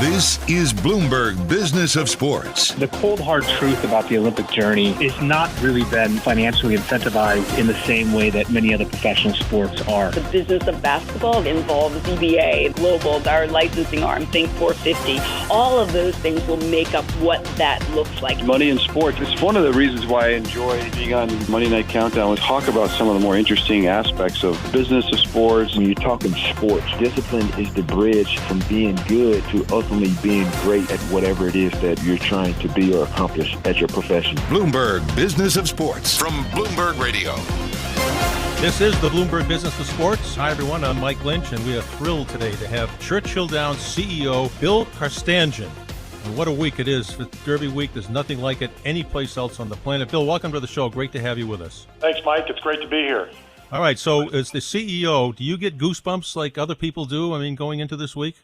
This is Bloomberg Business of Sports. The cold, hard truth about the Olympic journey is not really been financially incentivized in the same way that many other professional sports are. The business of basketball involves CBA, Global, our licensing arm, Think 450. All of those things will make up what that looks like. Money in sports. It's one of the reasons why I enjoy being on Monday Night Countdown and talk about some of the more interesting aspects of business of sports. When you're talking sports, discipline is the bridge from being good to ultimately being great at whatever it is that you're trying to be or accomplish at your profession. Bloomberg Business of Sports from Bloomberg Radio. This is the Bloomberg Business of Sports. Hi, everyone. I'm Mike Lynch, and we are thrilled today to have Churchill Downs CEO Bill Carstanjen. And what a week it is for Derby Week. There's nothing like it anyplace else on the planet. Bill, welcome to the show. Great to have you with us. Thanks, Mike. It's great to be here. All right. So as the CEO, do you get goosebumps like other people do? I mean, going into this week?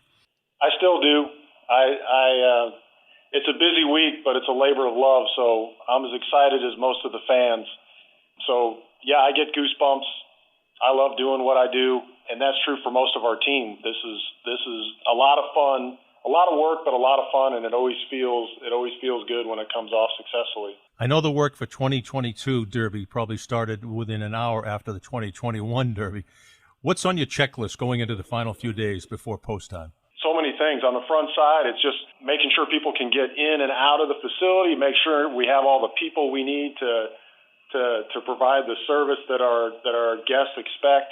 I still do. It's a busy week, but it's a labor of love, so I'm as excited as most of the fans. So, yeah, I get goosebumps. I love doing what I do, and that's true for most of our team. This is a lot of fun, a lot of work, but a lot of fun, and it always feels good when it comes off successfully. I know the work for 2022 Derby probably started within an hour after the 2021 Derby. What's on your checklist going into the final few days before post time? So many things. On the front side, it's just making sure people can get in and out of the facility, make sure we have all the people we need to provide the service that our guests expect,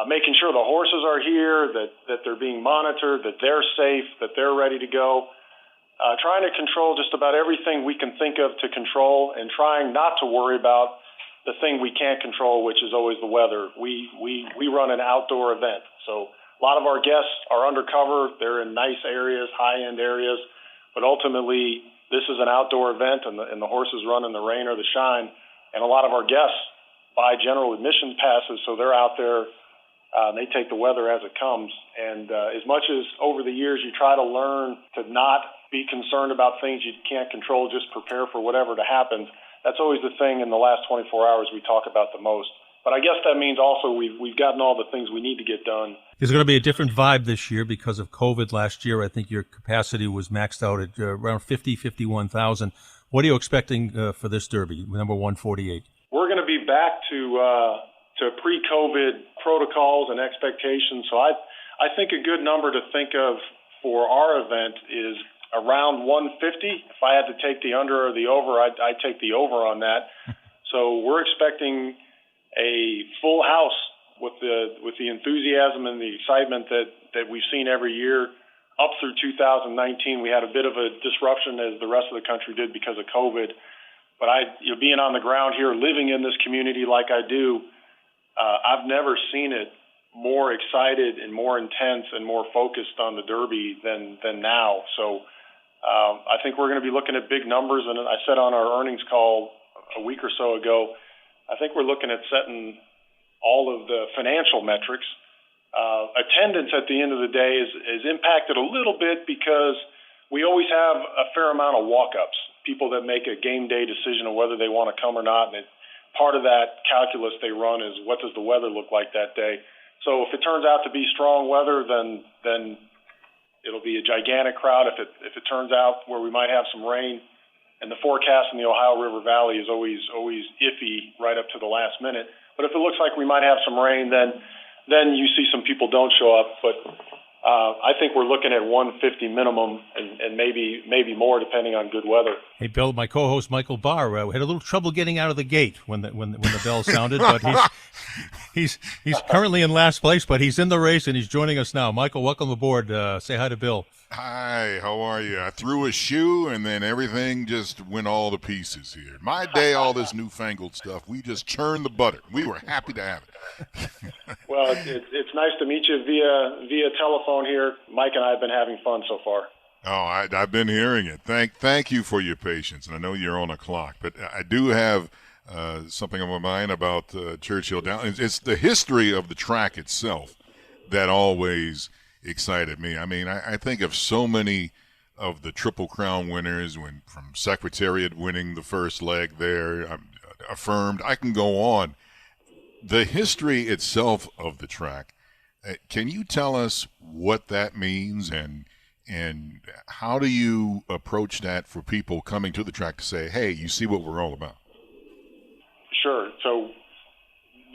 making sure the horses are here, that they're being monitored, that they're safe, that they're ready to go, trying to control just about everything we can think of to control, and trying not to worry about the thing we can't control, which is always the weather. We run an outdoor event, so a lot of our guests are undercover. They're in nice areas, high-end areas, but ultimately this is an outdoor event, and the horses run in the rain or the shine. And a lot of our guests buy general admission passes, so they're out there. They take the weather as it comes. And as much as over the years you try to learn to not be concerned about things you can't control, just prepare for whatever to happen, that's always the thing in the last 24 hours we talk about the most. But I guess that means also we've gotten all the things we need to get done. There's going to be a different vibe this year because of COVID last year. I think your capacity was maxed out at around 51,000. What are you expecting for this Derby, number 148? We're going to be back to pre-COVID protocols and expectations. So I think a good number to think of for our event is around 150. If I had to take the under or the over, I'd take the over on that. So we're expecting a full house with the enthusiasm and the excitement that we've seen every year up through 2019. We had a bit of a disruption as the rest of the country did because of COVID. But being on the ground here, living in this community like I do, I've never seen it more excited and more intense and more focused on the Derby than now. So I think we're going to be looking at big numbers. And I said on our earnings call a week or so ago, I think we're looking at setting all of the financial metrics. Attendance at the end of the day is impacted a little bit because we always have a fair amount of walk-ups, people that make a game day decision of whether they want to come or not. And part of that calculus they run is what does the weather look like that day. So if it turns out to be strong weather, then it'll be a gigantic crowd. If it turns out where we might have some rain, and the forecast in the Ohio River Valley is always iffy right up to the last minute. But if it looks like we might have some rain, then you see some people don't show up. But I think we're looking at 150 minimum and maybe more depending on good weather. Hey, Bill, my co-host Michael Barr had a little trouble getting out of the gate when the bell sounded, but he's currently in last place, but he's in the race and he's joining us now. Michael, welcome aboard. Say hi to Bill. Hi, how are you? I threw a shoe and then everything just went all to pieces here. My day, all this newfangled stuff, we just churned the butter. We were happy to have it. Well, it's nice to meet you via telephone here. Mike and I have been having fun so far. Oh, I've been hearing it. Thank you for your patience, and I know you're on a clock, but I do have something on my mind about Churchill Downs. It's the history of the track itself that always excited me. I mean, I think of so many of the Triple Crown winners from Secretariat winning the first leg there, affirmed. I can go on. The history itself of the track, can you tell us what that means and And how do you approach that for people coming to the track to say, hey, you see what we're all about? Sure. So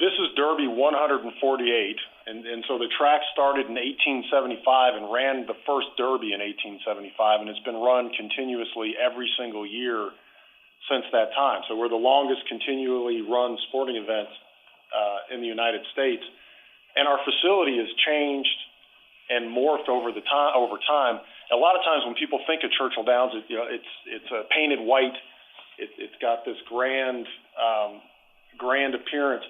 this is Derby 148, and so the track started in 1875 and ran the first Derby in 1875, and it's been run continuously every single year since that time. So we're the longest continually run sporting event in the United States, and our facility has changed and morphed over time. A lot of times when people think of Churchill Downs, it's a painted white. It's got this grand appearance.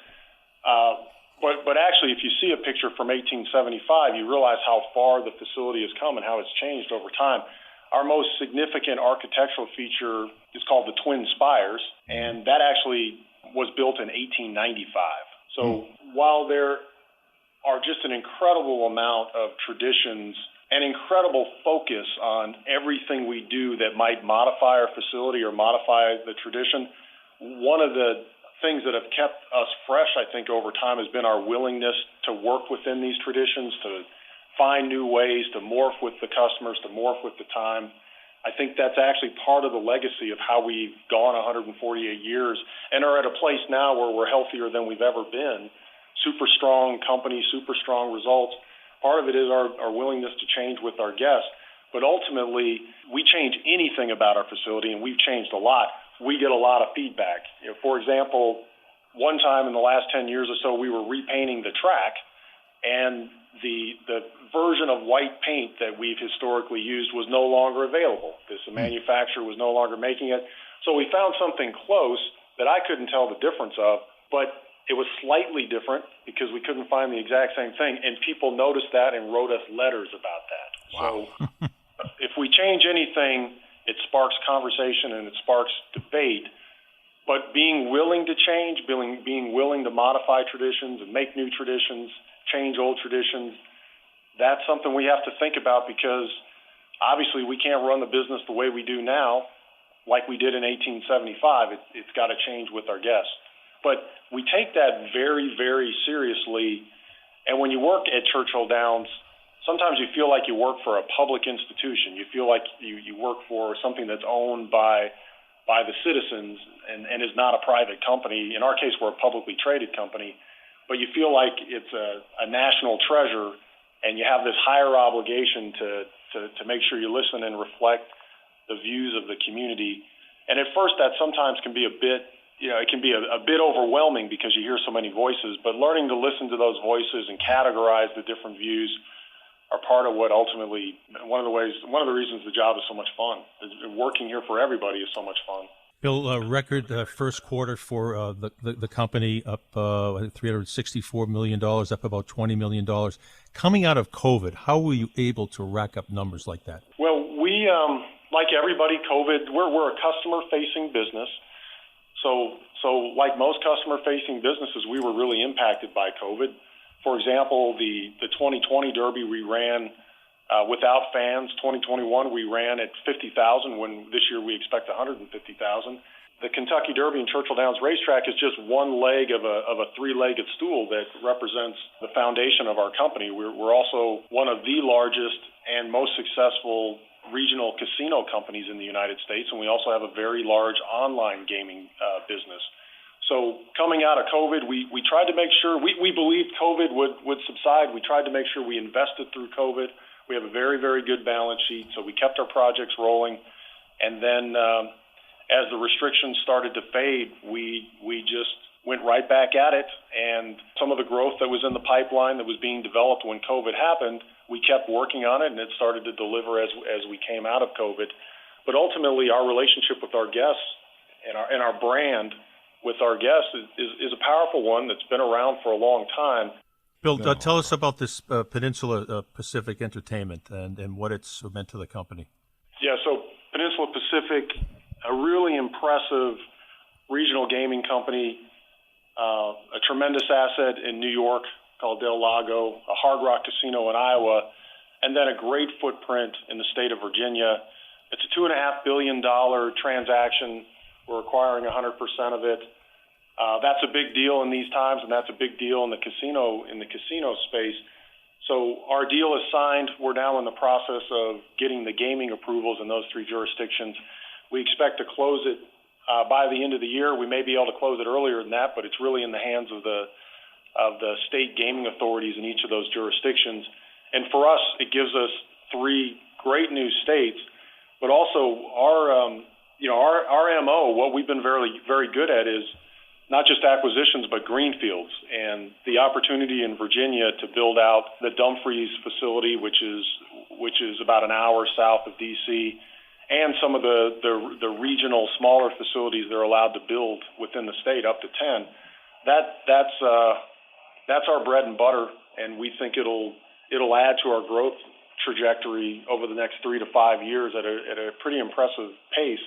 But actually, if you see a picture from 1875, you realize how far the facility has come and how it's changed over time. Our most significant architectural feature is called the Twin Spires, and that actually was built in 1895. So while there are just an incredible amount of traditions and incredible focus on everything we do that might modify our facility or modify the tradition, one of the things that have kept us fresh, I think, over time has been our willingness to work within these traditions, to find new ways, to morph with the customers, to morph with the time. I think that's actually part of the legacy of how we've gone 148 years and are at a place now where we're healthier than we've ever been. Super strong company, super strong results. Part of it is our willingness to change with our guests. But ultimately, we change anything about our facility, and we've changed a lot. We get a lot of feedback. For example, one time in the last 10 years or so, we were repainting the track, and the version of white paint that we've historically used was no longer available. The manufacturer was no longer making it. So we found something close that I couldn't tell the difference of, but it was slightly different because we couldn't find the exact same thing, and people noticed that and wrote us letters about that. Wow. So if we change anything, it sparks conversation and it sparks debate. But being willing to change, being willing to modify traditions and make new traditions, change old traditions, that's something we have to think about because obviously we can't run the business the way we do now like we did in 1875. It's got to change with our guests. But we take that very, very seriously. And when you work at Churchill Downs, sometimes you feel like you work for a public institution. You feel like you work for something that's owned by the citizens and is not a private company. In our case, we're a publicly traded company. But you feel like it's a national treasure, and you have this higher obligation to make sure you listen and reflect the views of the community. And at first, that sometimes can be a bit it can be a bit overwhelming because you hear so many voices, but learning to listen to those voices and categorize the different views are part of what ultimately, one of the reasons the job is so much fun. Working here for everybody is so much fun. Bill, record first quarter for the company, up $364 million, up about $20 million. Coming out of COVID, how were you able to rack up numbers like that? Well, we, like everybody, COVID, we're a customer-facing business. So like most customer-facing businesses, we were really impacted by COVID. For example, the 2020 Derby we ran without fans. 2021 we ran at 50,000 when this year we expect 150,000. The Kentucky Derby and Churchill Downs Racetrack is just one leg of a three-legged stool that represents the foundation of our company. We're also one of the largest and most successful regional casino companies in the United States, and we also have a very large online gaming business. So coming out of COVID, we tried to make sure, we believed COVID would subside. We tried to make sure we invested through COVID. We have a very, very good balance sheet, so we kept our projects rolling. And then as the restrictions started to fade, we just went right back at it. And some of the growth that was in the pipeline that was being developed when COVID happened, we kept working on it, and it started to deliver as we came out of COVID. But ultimately, our relationship with our guests and our brand with our guests is a powerful one that's been around for a long time. Bill, tell us about this Peninsula Pacific Entertainment and what it's meant to the company. Yeah, so Peninsula Pacific, a really impressive regional gaming company, a tremendous asset in New York called Del Lago, a Hard Rock casino in Iowa, and then a great footprint in the state of Virginia. It's a $2.5 billion transaction. We're acquiring 100% of it. That's a big deal in these times, and that's a big deal in the casino space. So our deal is signed. We're now in the process of getting the gaming approvals in those 3 jurisdictions. We expect to close it by the end of the year. We may be able to close it earlier than that, but it's really in the hands of the state gaming authorities in each of those jurisdictions. And for us, it gives us 3 great new states, but also our MO, what we've been very, very good at is not just acquisitions, but greenfields. And the opportunity in Virginia to build out the Dumfries facility, which is about an hour south of D.C., and some of the regional smaller facilities they're allowed to build within the state, up to 10. That's our bread and butter, and we think it'll add to our growth trajectory over the next 3 to 5 years at a pretty impressive pace.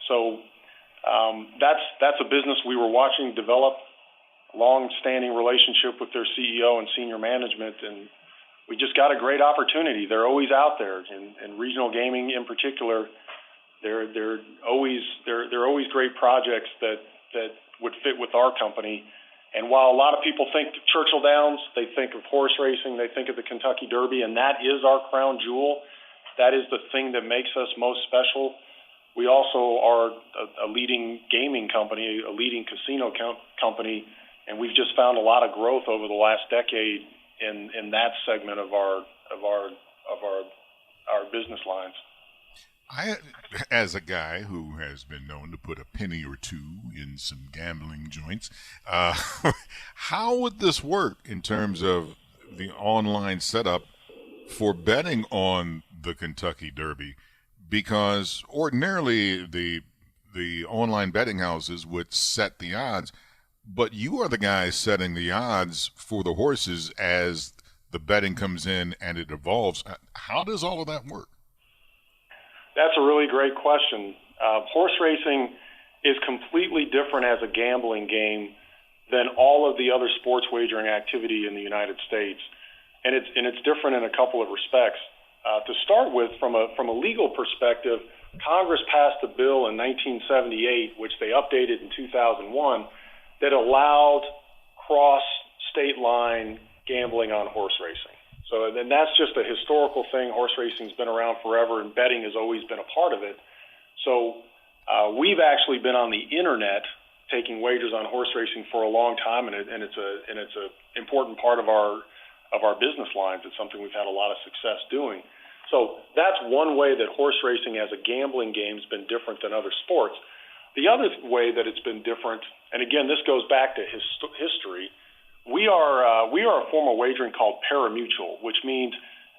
So that's a business we were watching develop, long-standing relationship with their CEO and senior management, and we just got a great opportunity. They're always out there, and regional gaming in particular. They're always great projects that would fit with our company. And while a lot of people think Churchill Downs, they think of horse racing, they think of the Kentucky Derby, and that is our crown jewel. That is the thing that makes us most special. We also are a leading gaming company, a leading casino company, and we've just found a lot of growth over the last decade in that segment of our business lines. I, as a guy who has been known to put a penny or two in some gambling joints, how would this work in terms of the online setup for betting on the Kentucky Derby? Because ordinarily the online betting houses would set the odds, but you are the guy setting the odds for the horses as the betting comes in and it evolves. How does all of that work? That's a really great question. Horse racing is completely different as a gambling game than all of the other sports wagering activity in the United States, and it's different in a couple of respects. To start with, from a legal perspective, Congress passed a bill in 1978, which they updated in 2001, that allowed cross-state line gambling on horse racing. So then that's just a historical thing. Horse racing's been around forever, and betting has always been a part of it. So we've actually been on the internet taking wagers on horse racing for a long time, and it's a important part of our business lines. It's something we've had a lot of success doing. So that's one way that horse racing as a gambling game has been different than other sports. The other way that it's been different, and again, this goes back to history. We are a form of wagering called parimutuel, which means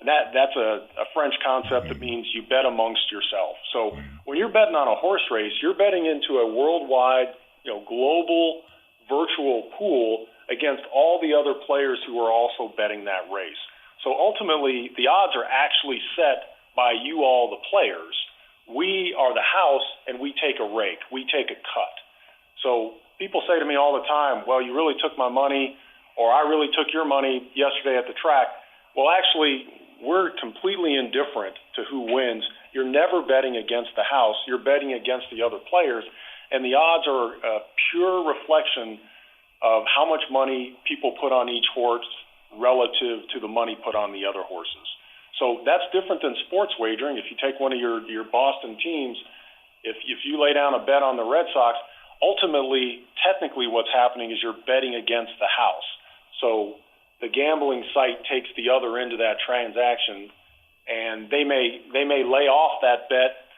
that's a French concept that means you bet amongst yourself. So when you're betting on a horse race, you're betting into a worldwide, global virtual pool against all the other players who are also betting that race. So ultimately, the odds are actually set by you all, the players. We are the house, and we take a rake. We take a cut. So people say to me all the time, well, you really took my money, or I really took your money yesterday at the track. Well, actually, we're completely indifferent to who wins. You're never betting against the house. You're betting against the other players, and the odds are a pure reflection of how much money people put on each horse relative to the money put on the other horses. So that's different than sports wagering. If you take one of your Boston teams, if you lay down a bet on the Red Sox, ultimately, technically what's happening is you're betting against the house. So the gambling site takes the other end of that transaction, and they may lay off that bet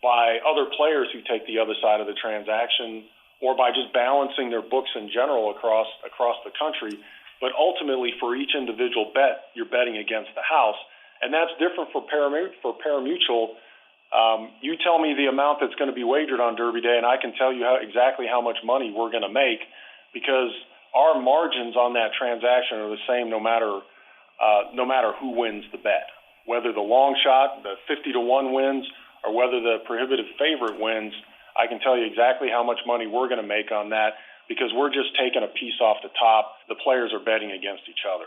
by other players who take the other side of the transaction, or by just balancing their books in general across the country. But ultimately, for each individual bet, you're betting against the house. And that's different for parimutuel. You tell me the amount that's going to be wagered on Derby Day, and I can tell you exactly how much money we're going to make, because our margins on that transaction are the same no matter who wins the bet. Whether the long shot, the 50-1 wins, or whether the prohibitive favorite wins, I can tell you exactly how much money we're going to make on that, because we're just taking a piece off the top. The players are betting against each other.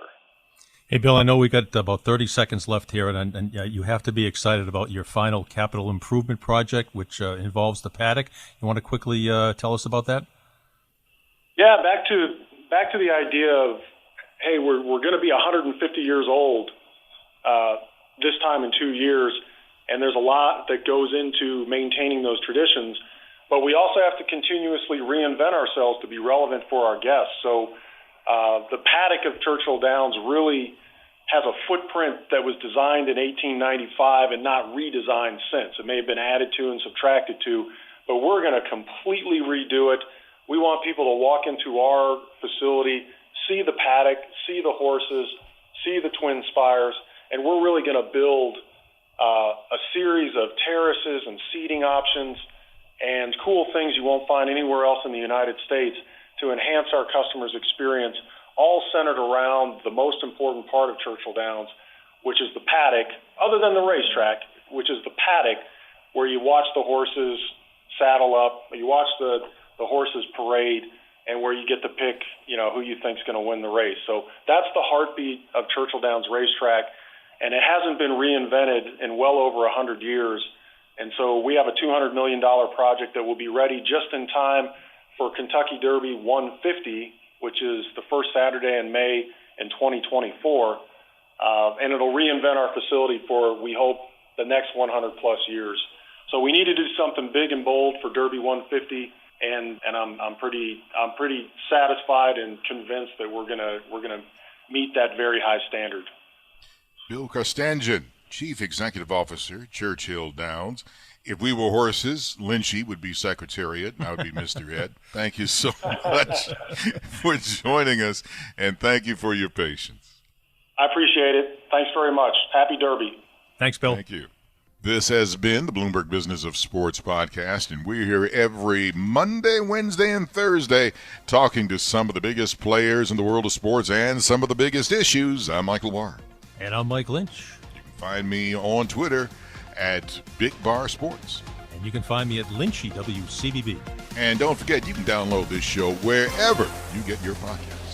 Hey, Bill, I know we got about 30 seconds left here, and you have to be excited about your final capital improvement project, which involves the paddock. You want to quickly tell us about that? Yeah, back to the idea of hey, we're going to be 150 years old this time in 2 years, and there's a lot that goes into maintaining those traditions. But we also have to continuously reinvent ourselves to be relevant for our guests. So the paddock of Churchill Downs really has a footprint that was designed in 1895 and not redesigned since. It may have been added to and subtracted to, but we're going to completely redo it. We want people to walk into our facility, see the paddock, see the horses, see the twin spires, and we're really going to build a series of terraces and seating options and cool things you won't find anywhere else in the United States to enhance our customers' experience, all centered around the most important part of Churchill Downs, which is the paddock, other than the racetrack, which is the paddock where you watch the horses saddle up, you watch the horses parade, and where you get to pick, who you think's going to win the race. So that's the heartbeat of Churchill Downs Racetrack, and it hasn't been reinvented in well over 100 years. And so we have a $200 million project that will be ready just in time for Kentucky Derby 150, which is the first Saturday in May in 2024. And it'll reinvent our facility for, we hope, the next 100-plus years. So we need to do something big and bold for Derby 150, and I'm pretty satisfied and convinced that we're gonna meet that very high standard. Bill Carstanjen, Chief Executive Officer, Churchill Downs. If we were horses, Lynchy would be Secretariat, and I would be Mr. Ed. Thank you so much for joining us, and thank you for your patience. I appreciate it. Thanks very much. Happy Derby. Thanks, Bill. Thank you. This has been the Bloomberg Business of Sports podcast, and we're here every Monday, Wednesday, and Thursday talking to some of the biggest players in the world of sports and some of the biggest issues. I'm Michael Barr. And I'm Mike Lynch. You can find me on Twitter at Big Bar Sports. And you can find me at Lynchy, WCBB. And don't forget, you can download this show wherever you get your podcast.